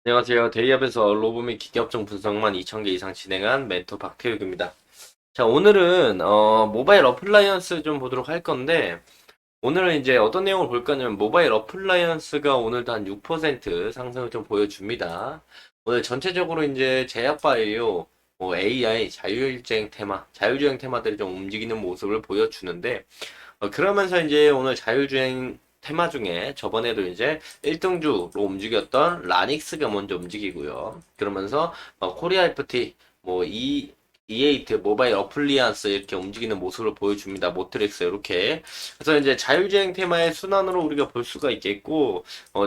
안녕하세요. 데이업에서 로보 및 기계업종 분석만 2000개 이상 진행한 멘토 박태욱입니다. 자, 오늘은 모바일 어플라이언스 좀 보도록 할 건데, 오늘은 이제 어떤 내용을 볼 거냐면 모바일 어플라이언스가 오늘도 한 6% 상승을 좀 보여줍니다. 오늘 전체적으로 이제 제약바이오, 뭐 AI, 자율주행 테마들이 좀 움직이는 모습을 보여주는데, 그러면서 이제 오늘 자율주행 테마 중에 저번에도 이제 1등주로 움직였던 라닉스가 먼저 움직이고요. 그러면서 코리아 FT, 뭐 E8 모바일 어플리안스 이렇게 움직이는 모습을 보여줍니다. 모트렉스 이렇게. 그래서 이제 자율주행 테마의 순환으로 우리가 볼 수가 있겠고,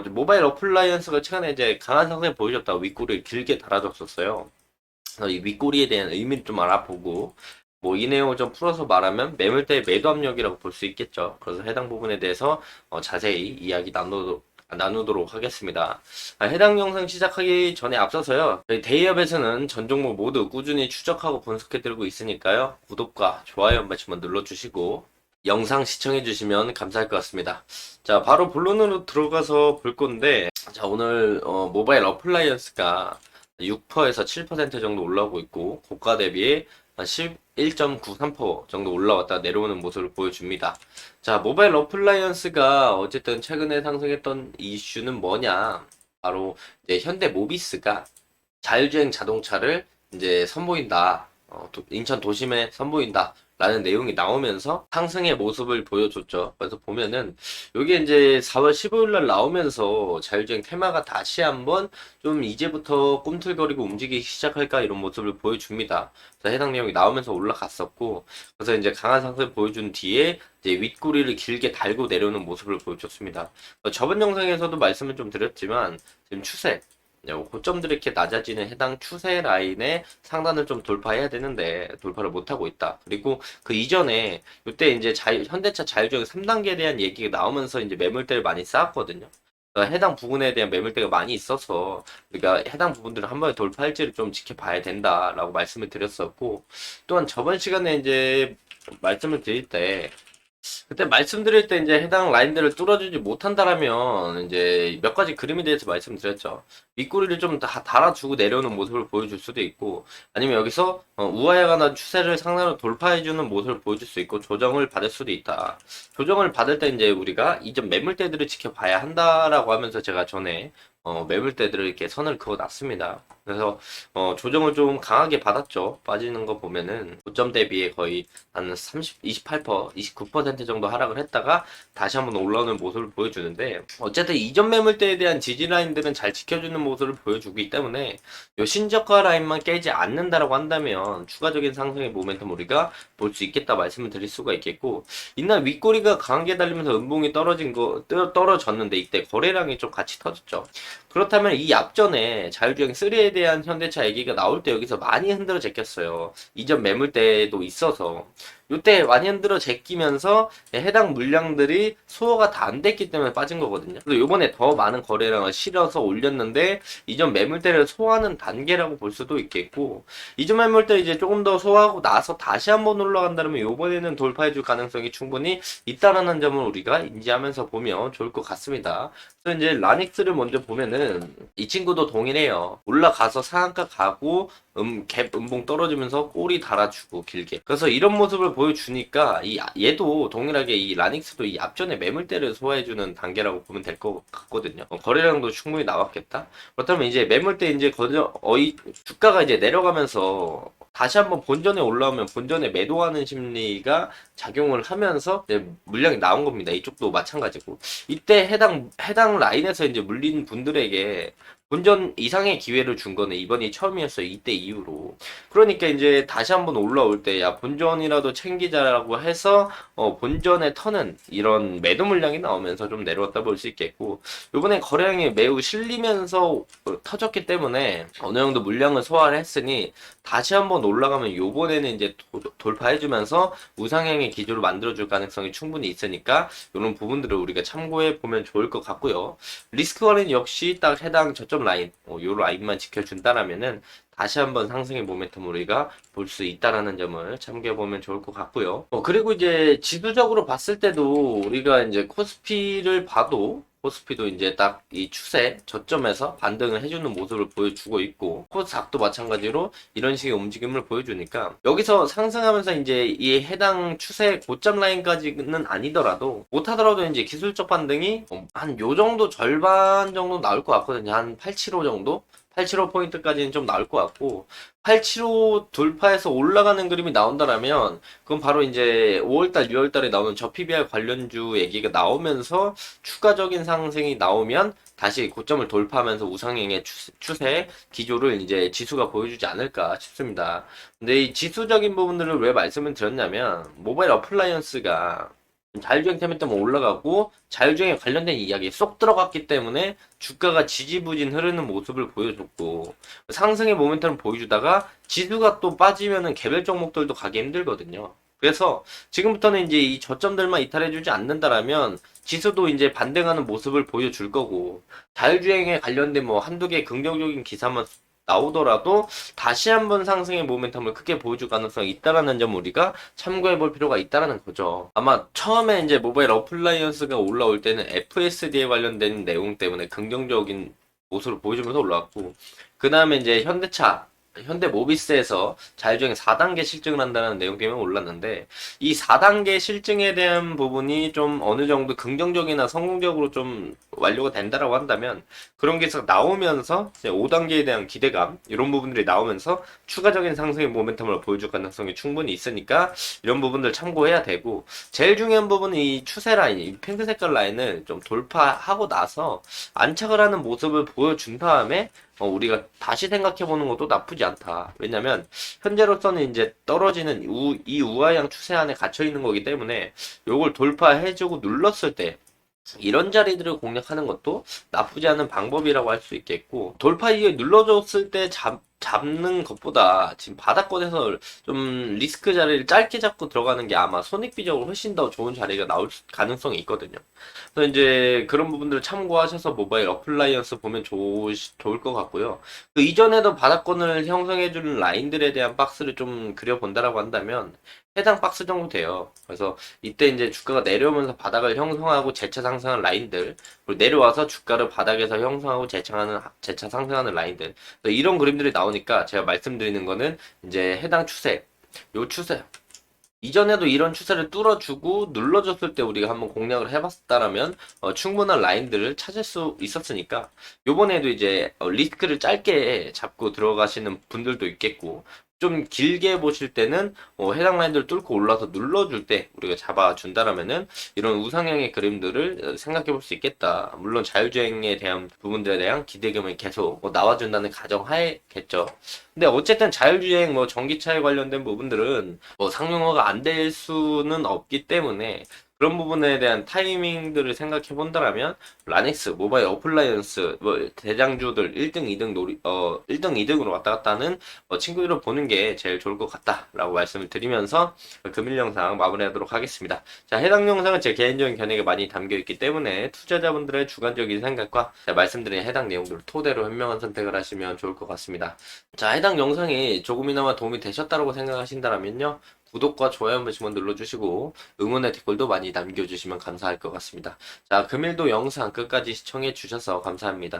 모바일 어플라이언스가 최근에 이제 강한 상승을 보여줬다. 윗꼬리를 길게 달아줬었어요. 그래서 이 윗꼬리에 대한 의미를 좀 알아보고, 뭐 이 내용을 좀 풀어서 말하면 매물대의 매도 압력이라고 볼 수 있겠죠. 그래서 해당 부분에 대해서 자세히 이야기 나누도록 하겠습니다. 해당 영상 시작하기 전에 앞서서요. 저희 데이업에서는 전 종목 모두 꾸준히 추적하고 분석해드리고 있으니까요. 구독과 좋아요 한 번씩만 눌러주시고 영상 시청해주시면 감사할 것 같습니다. 자, 바로 본론으로 들어가서 볼 건데, 자, 오늘 모바일 어플라이언스가 6%에서 7% 정도 올라오고 있고 고가 대비 11.93% 정도 올라왔다 내려오는 모습을 보여줍니다. 자, 모바일 어플라이언스가 어쨌든 최근에 상승했던 이슈는 뭐냐? 바로 이제 현대 모비스가 자율주행 자동차를 이제 선보인다. 인천 도심에 선보인다. 라는 내용이 나오면서 상승의 모습을 보여줬죠. 그래서 보면은 요게 이제 4월 15일 날 나오면서 자율주행 테마가 다시 한번 좀 이제부터 꿈틀거리고 움직이기 시작할까 이런 모습을 보여줍니다. 그래서 해당 내용이 나오면서 올라갔었고, 그래서 이제 강한 상승을 보여준 뒤에 이제 윗꼬리를 길게 달고 내려오는 모습을 보여줬습니다. 저번 영상에서도 말씀을 좀 드렸지만 지금 추세 고점들이 이렇게 낮아지는 해당 추세 라인의 상단을 좀 돌파해야 되는데 돌파를 못하고 있다. 그리고 그 이전에 이때 이제 현대차 자율주행 3단계에 대한 얘기가 나오면서 이제 매물대를 많이 쌓았거든요. 그러니까 해당 부분에 대한 매물대가 많이 있어서 우리가 해당 부분들을 한 번에 돌파할지를 좀 지켜봐야 된다라고 말씀을 드렸었고, 또한 저번 시간에 이제 말씀을 드릴 때 그때 말씀드릴 때 이제 해당 라인들을 뚫어주지 못한다라면 이제 몇 가지 그림에 대해서 말씀드렸죠. 윗꼬리를 좀 다 달아주고 내려오는 모습을 보여줄 수도 있고, 아니면 여기서 우하향하는 추세를 상단으로 돌파해주는 모습을 보여줄 수 있고 조정을 받을 수도 있다. 조정을 받을 때 이제 우리가 이전 매물대들을 지켜봐야 한다라고 하면서 제가 전에 매물대들을 이렇게 선을 그어놨습니다. 그래서 조정을 좀 강하게 받았죠. 빠지는 거 보면은 고점 대비에 거의 한 28%, 29% 정도 하락을 했다가 다시 한번 올라오는 모습을 보여주는데, 어쨌든 이전 매물대에 대한 지지 라인들은 잘 지켜주는 모습을 보여주기 때문에 요 신저가 라인만 깨지 않는다라고 한다면 추가적인 상승의 모멘텀 우리가 볼 수 있겠다 말씀을 드릴 수가 있겠고, 이날 윗꼬리가 강하게 달리면서 음봉이 떨어졌는데 이때 거래량이 좀 같이 터졌죠. 그렇다면 이 앞전에 자율주행 3에 대한 현대차 얘기가 나올 때 여기서 많이 흔들어 제꼈어요. 이전 매물대도 있어서. 이때 많이 흔들어 제끼면서 해당 물량들이 소화가 다 안 됐기 때문에 빠진 거거든요. 그래서 요번에 더 많은 거래량을 실어서 올렸는데 이전 매물대를 소화하는 단계라고 볼 수도 있겠고, 이전 매물대 이제 조금 더 소화하고 나서 다시 한번 올라간다면 요번에는 돌파해줄 가능성이 충분히 있다라는 점을 우리가 인지하면서 보면 좋을 것 같습니다. 그래서 이제 라닉스를 먼저 보면은 이 친구도 동일해요. 올라가서 상한가 가고 갭 음봉 떨어지면서 꼬리 달아주고 길게. 그래서 이런 모습을 보여주니까 얘도 동일하게 이 라닉스도 이 앞전에 매물대를 소화해주는 단계라고 보면 될 것 같거든요. 거래량도 충분히 나왔겠다. 그렇다면 이제 매물대 이제 주가가 이제 내려가면서 다시 한번 본전에 올라오면 본전에 매도하는 심리가 작용을 하면서 이제 물량이 나온 겁니다. 이쪽도 마찬가지고. 이때 해당 라인에서 이제 물린 분들에게 본전 이상의 기회를 준 거는 이번이 처음이었어요. 이때 이후로. 그러니까 이제 다시 한번 올라올 때, 야, 본전이라도 챙기자라고 해서, 본전에 터는 이런 매도 물량이 나오면서 좀 내려왔다 볼 수 있겠고, 요번에 거래량이 매우 실리면서 터졌기 때문에 어느 정도 물량을 소화를 했으니, 다시 한번 올라가면 요번에는 이제 돌파해주면서 우상향의 기조를 만들어줄 가능성이 충분히 있으니까, 이런 부분들을 우리가 참고해 보면 좋을 것 같고요. 리스크 관리는 역시 딱 해당 저점 라인, 요 라인만 지켜준다라면은 다시 한번 상승의 모멘텀 우리가 볼 수 있다라는 점을 참고해 보면 좋을 것 같고요. 그리고 이제 지수적으로 봤을 때도 우리가 이제 코스피를 봐도 코스피도 이제 딱 이 추세 저점에서 반등을 해주는 모습을 보여주고 있고, 코스닥도 마찬가지로 이런 식의 움직임을 보여주니까 여기서 상승하면서 이제 이 해당 추세 고점 라인까지는 아니더라도 못하더라도 이제 기술적 반등이 한 요 정도 절반 정도 나올 것 같거든요. 한 875 정도? 875포인트까지는 좀 나올 것 같고, 875 돌파해서 올라가는 그림이 나온다라면 그건 바로 이제 5월달, 6월달에 나오는 저 PBR 관련주 얘기가 나오면서 추가적인 상승이 나오면 다시 고점을 돌파하면서 우상향의 추세 기조를 이제 지수가 보여주지 않을까 싶습니다. 근데 이 지수적인 부분들을 왜 말씀을 드렸냐면, 모바일 어플라이언스가 자율주행 테마 때문에 올라가고 자율주행에 관련된 이야기에 쏙 들어갔기 때문에 주가가 지지부진 흐르는 모습을 보여줬고, 상승의 모멘텀을 보여주다가 지수가 또 빠지면은 개별 종목들도 가기 힘들거든요. 그래서 지금부터는 이제 이 저점들만 이탈해주지 않는다라면 지수도 이제 반등하는 모습을 보여줄 거고, 자율주행에 관련된 뭐 한두 개 긍정적인 기사만 나오더라도 다시 한번 상승의 모멘텀을 크게 보여줄 가능성이 있다라는 점 우리가 참고해 볼 필요가 있다라는 거죠. 아마 처음에 이제 모바일 어플라이언스가 올라올 때는 FSD에 관련된 내용 때문에 긍정적인 모습을 보여주면서 올라왔고, 그 다음에 이제 현대모비스에서 자율주행 4단계 실증을 한다는 내용 때문에 올랐는데, 이 4단계 실증에 대한 부분이 좀 어느 정도 긍정적이나 성공적으로 좀 완료가 된다라고 한다면, 그런 게 나오면서 이제 5단계에 대한 기대감, 이런 부분들이 나오면서 추가적인 상승의 모멘텀을 보여줄 가능성이 충분히 있으니까 이런 부분들 참고해야 되고, 제일 중요한 부분은 이 추세 라인, 이 핑크 색깔 라인을 좀 돌파하고 나서 안착을 하는 모습을 보여준 다음에 우리가 다시 생각해보는 것도 나쁘지 않다. 왜냐면 현재로서는 이제 떨어지는 이 우하향 추세 안에 갇혀있는 거기 때문에 요걸 돌파해주고 눌렀을 때 이런 자리들을 공략하는 것도 나쁘지 않은 방법이라고 할 수 있겠고, 돌파 이후에 눌러줬을 때 잡는 것보다 지금 바닥권에서 좀 리스크 자리를 짧게 잡고 들어가는 게 아마 손익비적으로 훨씬 더 좋은 자리가 나올 가능성이 있거든요. 그래서 이제 그런 부분들을 참고하셔서 모바일 어플라이언스 보면 좋을 것 같고요. 그 이전에도 바닥권을 형성해주는 라인들에 대한 박스를 좀 그려본다라고 한다면 해당 박스 정도 돼요. 그래서 이때 이제 주가가 내려오면서 바닥을 형성하고 재차 상승하는 라인들, 그리고 내려와서 주가를 바닥에서 형성하고 재차 상승하는 라인들, 이런 그림들이 나오니까 제가 말씀드리는 거는 이제 해당 추세, 요 추세, 이전에도 이런 추세를 뚫어주고 눌러줬을 때 우리가 한번 공략을 해봤다라면 충분한 라인들을 찾을 수 있었으니까, 요번에도 이제 리스크를 짧게 잡고 들어가시는 분들도 있겠고, 좀 길게 보실 때는 해당 라인들을 뚫고 올라서 눌러줄 때 우리가 잡아준다라면은 이런 우상향의 그림들을 생각해 볼 수 있겠다. 물론 자율주행에 대한 부분들에 대한 기대감이 계속 나와준다는 가정하에겠죠. 근데 어쨌든 자율주행 뭐 전기차에 관련된 부분들은 뭐 상용화가 안 될 수는 없기 때문에 그런 부분에 대한 타이밍들을 생각해 본다라면 라닉스, 모바일 어플라이언스 뭐 대장주들 1등, 2등 1등, 2등으로 왔다 갔다 하는 친구들을 보는 게 제일 좋을 것 같다라고 말씀을 드리면서 금일 영상 마무리하도록 하겠습니다. 자, 해당 영상은 제 개인적인 견해가 많이 담겨 있기 때문에 투자자분들의 주관적인 생각과 제가 말씀드린 해당 내용들을 토대로 현명한 선택을 하시면 좋을 것 같습니다. 자, 해당 영상이 조금이나마 도움이 되셨다고 생각하신다면요, 구독과 좋아요 한 번씩만 눌러주시고 응원의 댓글도 많이 남겨주시면 감사할 것 같습니다. 자, 금일도 영상 끝까지 시청해 주셔서 감사합니다.